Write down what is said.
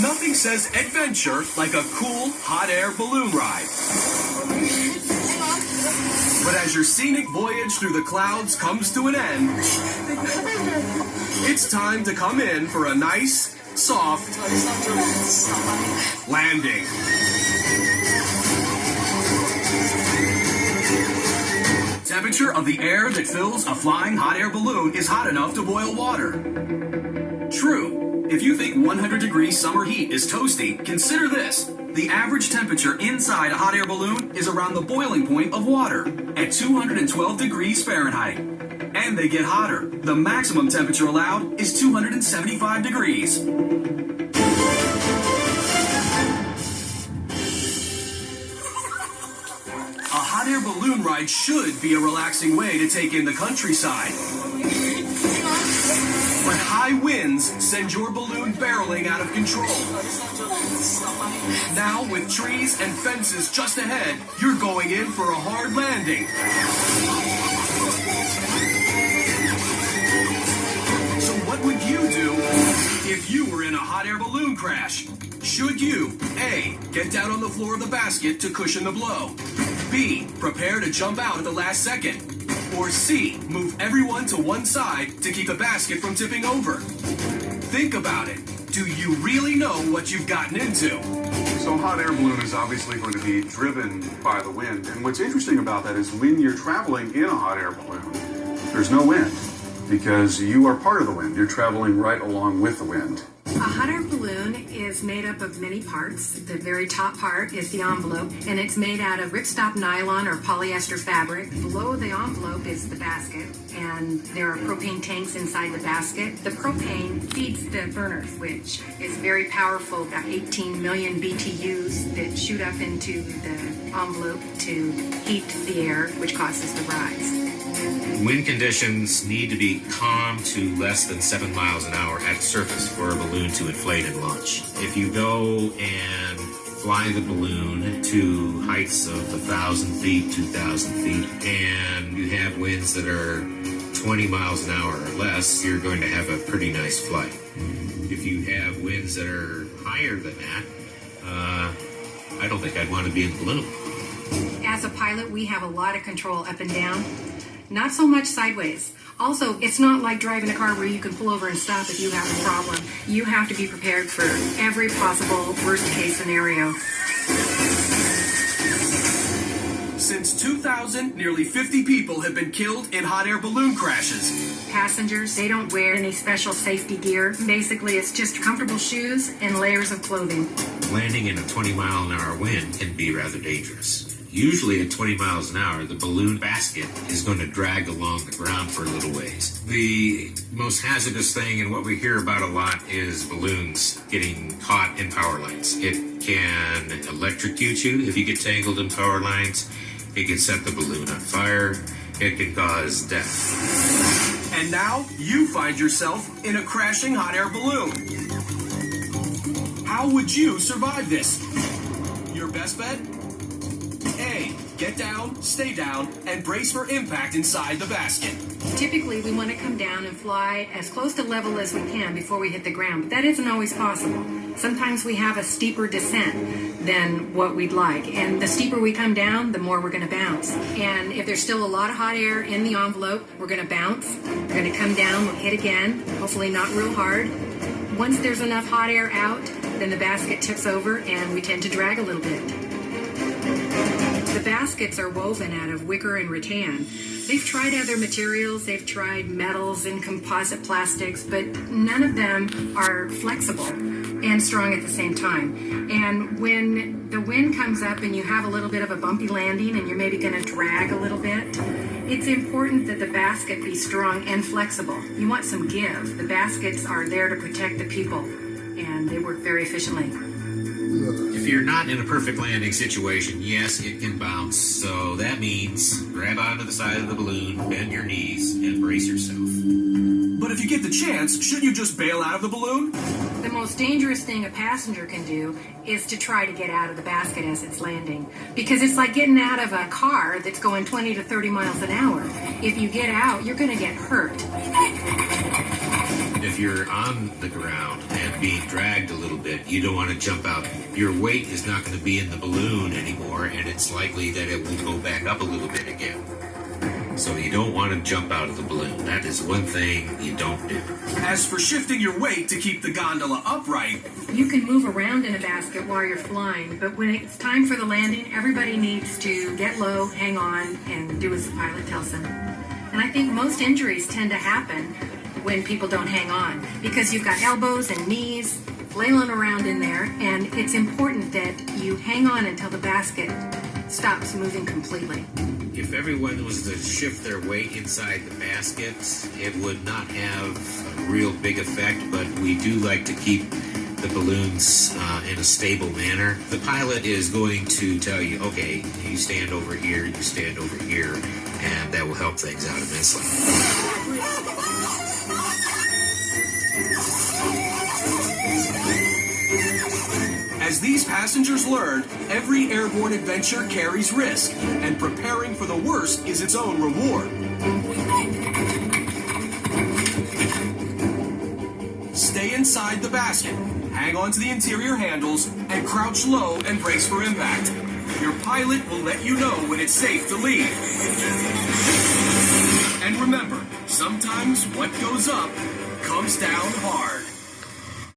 Nothing says adventure like a cool hot air balloon ride. But as your scenic voyage through the clouds comes to an end, it's time to come in for a nice, soft landing. Temperature of the air that fills a flying hot air balloon is hot enough to boil water. True. If you think 100 degrees summer heat is toasty, consider this. The average temperature inside a hot air balloon is around the boiling point of water at 212 degrees Fahrenheit. And they get hotter. The maximum temperature allowed is 275 degrees. A hot air balloon ride should be a relaxing way to take in the countryside. But high winds send your balloon barreling out of control. Now, with trees and fences just ahead, you're going in for a hard landing. So what would you do if you were in a hot air balloon crash? Should you, A, get down on the floor of the basket to cushion the blow? B, prepare to jump out at the last second? Or C, move everyone to one side to keep the basket from tipping over? Think about it. Do you really know what you've gotten into? So a hot air balloon is obviously going to be driven by the wind. And what's interesting about that is when you're traveling in a hot air balloon, there's no wind because you are part of the wind. You're traveling right along with the wind. A hot air balloon is made up of many parts. The very top part is the envelope, and it's made out of ripstop nylon or polyester fabric. Below the envelope is the basket, and there are propane tanks inside the basket. The propane feeds the burners, which is very powerful, about 18 million BTUs that shoot up into the envelope to heat the air, which causes the rise. Wind conditions need to be calm to less than 7 miles an hour at surface for a balloon to inflate and launch. If you go and fly the balloon to heights of 1,000 feet, 2,000 feet, and you have winds that are 20 miles an hour or less, you're going to have a pretty nice flight. If you have winds that are higher than that, I don't think I'd want to be in the balloon. As a pilot, we have a lot of control up and down. Not so much sideways. Also, it's not like driving a car where you can pull over and stop if you have a problem. You have to be prepared for every possible worst-case scenario. Since 2000, nearly 50 people have been killed in hot air balloon crashes. Passengers, they don't wear any special safety gear. Basically, it's just comfortable shoes and layers of clothing. Landing in a 20-mile-an-hour wind can be rather dangerous. Usually at 20 miles an hour, the balloon basket is going to drag along the ground for a little ways. The most hazardous thing, and what we hear about a lot, is balloons getting caught in power lines. It can electrocute you if you get tangled in power lines. It can set the balloon on fire. It can cause death. And now you find yourself in a crashing hot air balloon. How would you survive this? Your best bet? A, get down, stay down, and brace for impact inside the basket. Typically, we want to come down and fly as close to level as we can before we hit the ground, but that isn't always possible. Sometimes we have a steeper descent than what we'd like, and the steeper we come down, the more we're going to bounce. And if there's still a lot of hot air in the envelope, we're going to bounce. We're going to come down, we'll hit again, hopefully not real hard. Once there's enough hot air out, then the basket tips over and we tend to drag a little bit. The baskets are woven out of wicker and rattan. They've tried other materials, they've tried metals and composite plastics, but none of them are flexible and strong at the same time. And when the wind comes up and you have a little bit of a bumpy landing and you're maybe going to drag a little bit, it's important that the basket be strong and flexible. You want some give. The baskets are there to protect the people, and they work very efficiently. If you're not in a perfect landing situation, yes, it can bounce. So that means grab onto the side of the balloon, bend your knees, and brace yourself. But if you get the chance, shouldn't you just bail out of the balloon? The most dangerous thing a passenger can do is to try to get out of the basket as it's landing. Because it's like getting out of a car that's going 20 to 30 miles an hour. If you get out, you're going to get hurt. And if you're on the ground and being dragged a little bit, you don't want to jump out. Your weight is not going to be in the balloon anymore, and it's likely that it will go back up a little bit again. So you don't want to jump out of the balloon. That is one thing you don't do. As for shifting your weight to keep the gondola upright, You can move around in a basket while you're flying, but when it's time for the landing, everybody needs to get low, hang on, and do as the pilot tells them. And I think most injuries tend to happen when people don't hang on, because you've got elbows and knees flailing around in there, and it's important that you hang on until the basket stops moving completely. If everyone was to shift their weight inside the basket, it would not have a real big effect, but we do like to keep the balloons in a stable manner. The pilot is going to tell you, okay, you stand over here, you stand over here, and that will help things out immensely. as these passengers learned, every airborne adventure carries risk, and preparing for the worst is its own reward. Stay inside the basket, hang on to the interior handles, and crouch low and brace for impact. Your pilot will let you know when it's safe to leave. And remember, sometimes what goes up comes down hard.